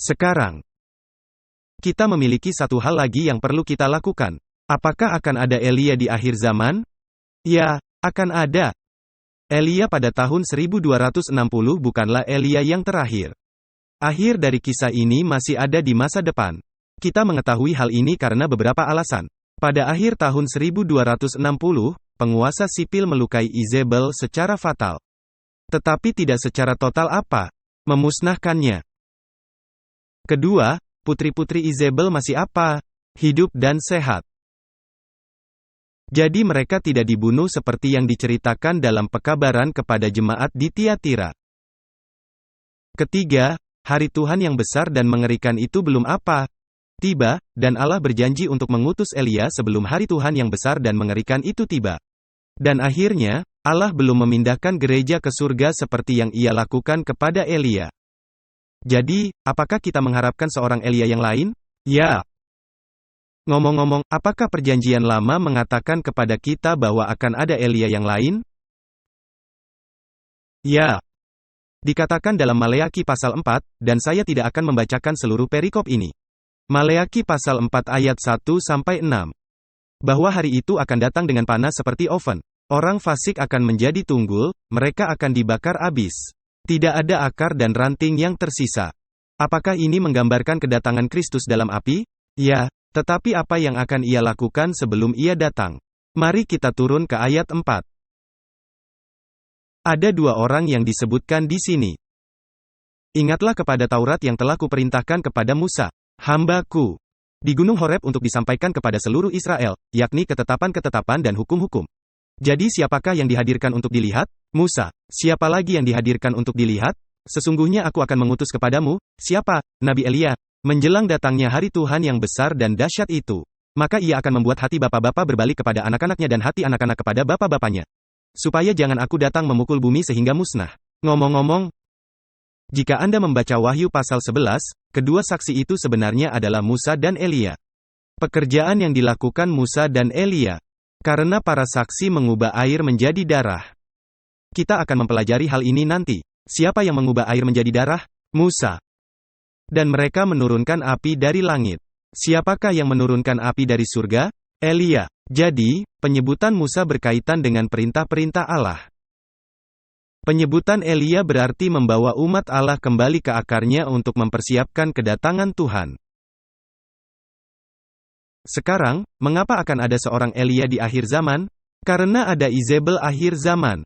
Sekarang, kita memiliki satu hal lagi yang perlu kita lakukan. Apakah akan ada Elia di akhir zaman? Ya, akan ada. Elia pada tahun 1260 bukanlah Elia yang terakhir. Akhir dari kisah ini masih ada di masa depan. Kita mengetahui hal ini karena beberapa alasan. Pada akhir tahun 1260, penguasa sipil melukai Izebel secara fatal. Tetapi tidak secara total memusnahkannya. Kedua, putri-putri Izebel masih hidup dan sehat. Jadi mereka tidak dibunuh seperti yang diceritakan dalam pekabaran kepada jemaat di Tiatira. Ketiga, hari Tuhan yang besar dan mengerikan itu belum tiba, dan Allah berjanji untuk mengutus Elia sebelum hari Tuhan yang besar dan mengerikan itu tiba. Dan akhirnya, Allah belum memindahkan gereja ke surga seperti yang Ia lakukan kepada Elia. Jadi, apakah kita mengharapkan seorang Elia yang lain? Ya. Ngomong-ngomong, apakah Perjanjian Lama mengatakan kepada kita bahwa akan ada Elia yang lain? Ya. Dikatakan dalam Maleakhi pasal 4, dan saya tidak akan membacakan seluruh perikop ini. Maleakhi pasal 4 ayat 1-6. Bahwa hari itu akan datang dengan panas seperti oven. Orang fasik akan menjadi tunggul, mereka akan dibakar abis. Tidak ada akar dan ranting yang tersisa. Apakah ini menggambarkan kedatangan Kristus dalam api? Ya, tetapi apa yang akan Ia lakukan sebelum Ia datang? Mari kita turun ke ayat 4. Ada dua orang yang disebutkan di sini. Ingatlah kepada Taurat yang telah kuperintahkan kepada Musa, hamba-Ku, di Gunung Horeb untuk disampaikan kepada seluruh Israel, yakni ketetapan-ketetapan dan hukum-hukum. Jadi siapakah yang dihadirkan untuk dilihat? Musa. Siapa lagi yang dihadirkan untuk dilihat? Sesungguhnya aku akan mengutus kepadamu, siapa? Nabi Elia. Menjelang datangnya hari Tuhan yang besar dan dahsyat itu, maka ia akan membuat hati bapak-bapak berbalik kepada anak-anaknya dan hati anak-anak kepada bapak-bapaknya. Supaya jangan aku datang memukul bumi sehingga musnah. Ngomong-ngomong, jika Anda membaca Wahyu pasal 11, kedua saksi itu sebenarnya adalah Musa dan Elia. Pekerjaan yang dilakukan Musa dan Elia. Karena para saksi mengubah air menjadi darah. Kita akan mempelajari hal ini nanti. Siapa yang mengubah air menjadi darah? Musa. Dan mereka menurunkan api dari langit. Siapakah yang menurunkan api dari surga? Elia. Jadi, penyebutan Musa berkaitan dengan perintah-perintah Allah. Penyebutan Elia berarti membawa umat Allah kembali ke akarnya untuk mempersiapkan kedatangan Tuhan. Sekarang, mengapa akan ada seorang Elia di akhir zaman? Karena ada Izebel akhir zaman.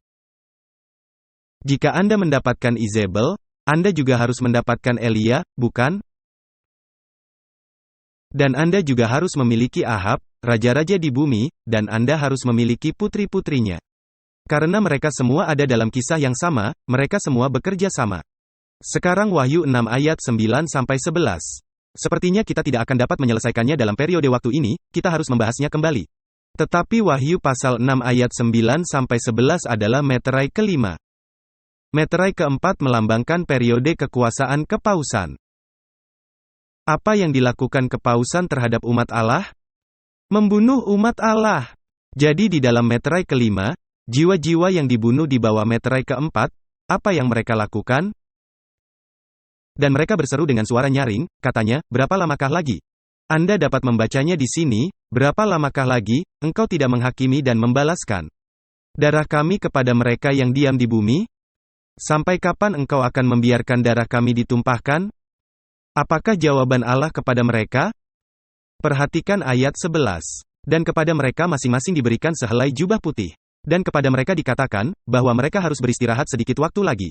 Jika Anda mendapatkan Izebel, Anda juga harus mendapatkan Elia, bukan? Dan Anda juga harus memiliki Ahab, raja-raja di bumi, dan Anda harus memiliki putri-putrinya. Karena mereka semua ada dalam kisah yang sama, mereka semua bekerja sama. Sekarang Wahyu 6 ayat 9-11. Sepertinya kita tidak akan dapat menyelesaikannya dalam periode waktu ini, kita harus membahasnya kembali. Tetapi Wahyu pasal 6 ayat 9-11 adalah meterai kelima. Meterai keempat melambangkan periode kekuasaan kepausan. Apa yang dilakukan kepausan terhadap umat Allah? Membunuh umat Allah. Jadi di dalam meterai kelima, jiwa-jiwa yang dibunuh di bawah meterai keempat, apa yang mereka lakukan? Dan mereka berseru dengan suara nyaring, katanya, berapa lamakah lagi? Anda dapat membacanya di sini, berapa lamakah lagi, engkau tidak menghakimi dan membalaskan darah kami kepada mereka yang diam di bumi? Sampai kapan engkau akan membiarkan darah kami ditumpahkan? Apakah jawaban Allah kepada mereka? Perhatikan ayat 11. Dan kepada mereka masing-masing diberikan sehelai jubah putih. Dan kepada mereka dikatakan, bahwa mereka harus beristirahat sedikit waktu lagi.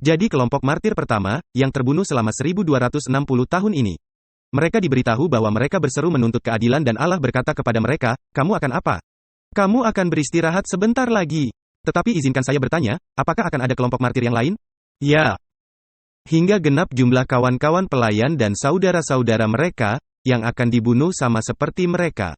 Jadi kelompok martir pertama, yang terbunuh selama 1260 tahun ini. Mereka diberitahu bahwa mereka berseru menuntut keadilan dan Allah berkata kepada mereka, kamu akan apa? Kamu akan beristirahat sebentar lagi. Tetapi izinkan saya bertanya, apakah akan ada kelompok martir yang lain? Ya. Hingga genap jumlah kawan-kawan pelayan dan saudara-saudara mereka, yang akan dibunuh sama seperti mereka.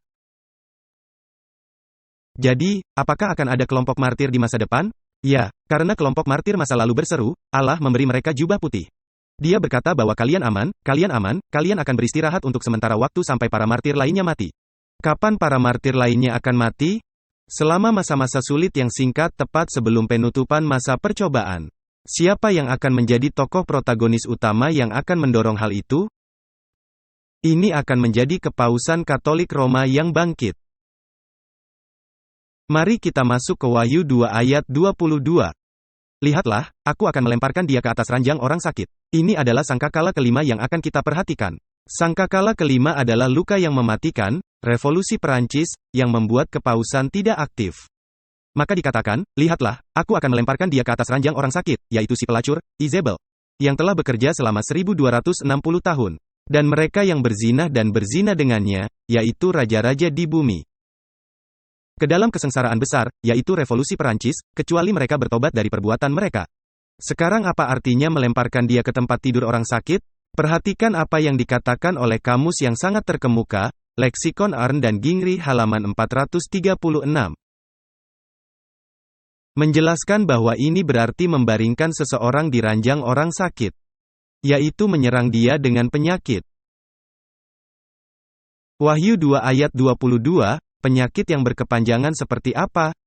Jadi, apakah akan ada kelompok martir di masa depan? Ya, karena kelompok martir masa lalu berseru, Allah memberi mereka jubah putih. Dia berkata bahwa kalian aman, kalian akan beristirahat untuk sementara waktu sampai para martir lainnya mati. Kapan para martir lainnya akan mati? Selama masa-masa sulit yang singkat tepat sebelum penutupan masa percobaan. Siapa yang akan menjadi tokoh protagonis utama yang akan mendorong hal itu? Ini akan menjadi Kepausan Katolik Roma yang bangkit. Mari kita masuk ke Wahyu 2 ayat 22. Lihatlah, aku akan melemparkan dia ke atas ranjang orang sakit. Ini adalah sangkakala kelima yang akan kita perhatikan. Sangkakala kelima adalah luka yang mematikan, revolusi Perancis, yang membuat kepausan tidak aktif. Maka dikatakan, lihatlah, aku akan melemparkan dia ke atas ranjang orang sakit, yaitu si pelacur, Izebel, yang telah bekerja selama 1260 tahun. Dan mereka yang berzina dan berzina dengannya, yaitu raja-raja di bumi. Ke dalam kesengsaraan besar, yaitu revolusi Perancis, kecuali mereka bertobat dari perbuatan mereka. Sekarang apa artinya melemparkan dia ke tempat tidur orang sakit? Perhatikan apa yang dikatakan oleh kamus yang sangat terkemuka, Leksikon Arndt dan Gingrich halaman 436. Menjelaskan bahwa ini berarti membaringkan seseorang di ranjang orang sakit, yaitu menyerang dia dengan penyakit. Wahyu 2 ayat 22, penyakit yang berkepanjangan seperti apa?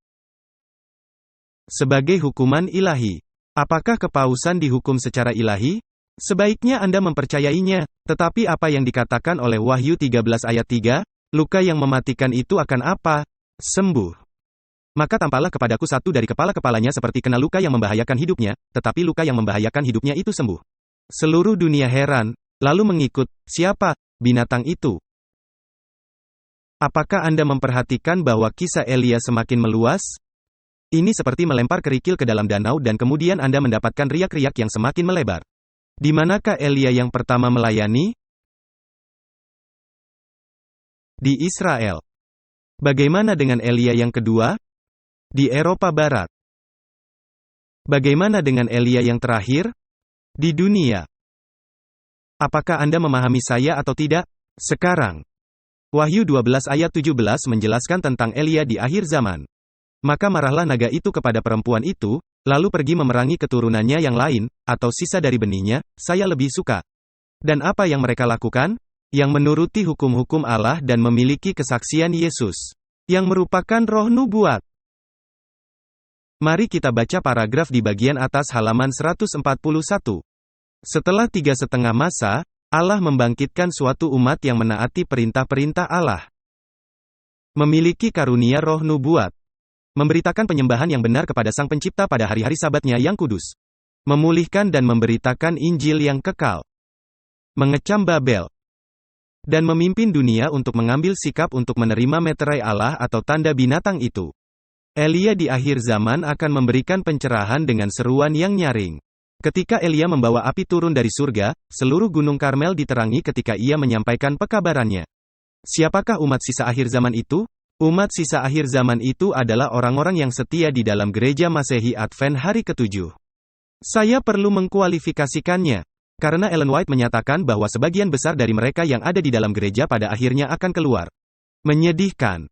Sebagai hukuman ilahi. Apakah kepausan dihukum secara ilahi? Sebaiknya Anda mempercayainya, tetapi apa yang dikatakan oleh Wahyu 13 ayat 3, luka yang mematikan itu akan apa? Sembuh. Maka tampaklah kepadaku satu dari kepala-kepalanya seperti kena luka yang membahayakan hidupnya, tetapi luka yang membahayakan hidupnya itu sembuh. Seluruh dunia heran, lalu mengikut, siapa binatang itu? Apakah Anda memperhatikan bahwa kisah Elia semakin meluas? Ini seperti melempar kerikil ke dalam danau dan kemudian Anda mendapatkan riak-riak yang semakin melebar. Di manakah Elia yang pertama melayani? Di Israel. Bagaimana dengan Elia yang kedua? Di Eropa Barat. Bagaimana dengan Elia yang terakhir? Di dunia. Apakah Anda memahami saya atau tidak? Sekarang. Wahyu 12 ayat 17 menjelaskan tentang Elia di akhir zaman. Maka marahlah naga itu kepada perempuan itu, lalu pergi memerangi keturunannya yang lain, atau sisa dari benihnya, saya lebih suka. Dan apa yang mereka lakukan? Yang menuruti hukum-hukum Allah dan memiliki kesaksian Yesus, yang merupakan roh nubuat. Mari kita baca paragraf di bagian atas halaman 141. Setelah 3,5 masa, Allah membangkitkan suatu umat yang menaati perintah-perintah Allah. Memiliki karunia roh nubuat. Memberitakan penyembahan yang benar kepada Sang Pencipta pada hari-hari Sabatnya yang kudus. Memulihkan dan memberitakan Injil yang kekal. Mengecam Babel. Dan memimpin dunia untuk mengambil sikap untuk menerima meterai Allah atau tanda binatang itu. Elia di akhir zaman akan memberikan pencerahan dengan seruan yang nyaring. Ketika Elia membawa api turun dari surga, seluruh gunung Karmel diterangi ketika ia menyampaikan pekabarannya. Siapakah umat sisa akhir zaman itu? Umat sisa akhir zaman itu adalah orang-orang yang setia di dalam gereja Masehi Advent hari ke-7. Saya perlu mengkualifikasikannya. Karena Ellen White menyatakan bahwa sebagian besar dari mereka yang ada di dalam gereja pada akhirnya akan keluar. Menyedihkan.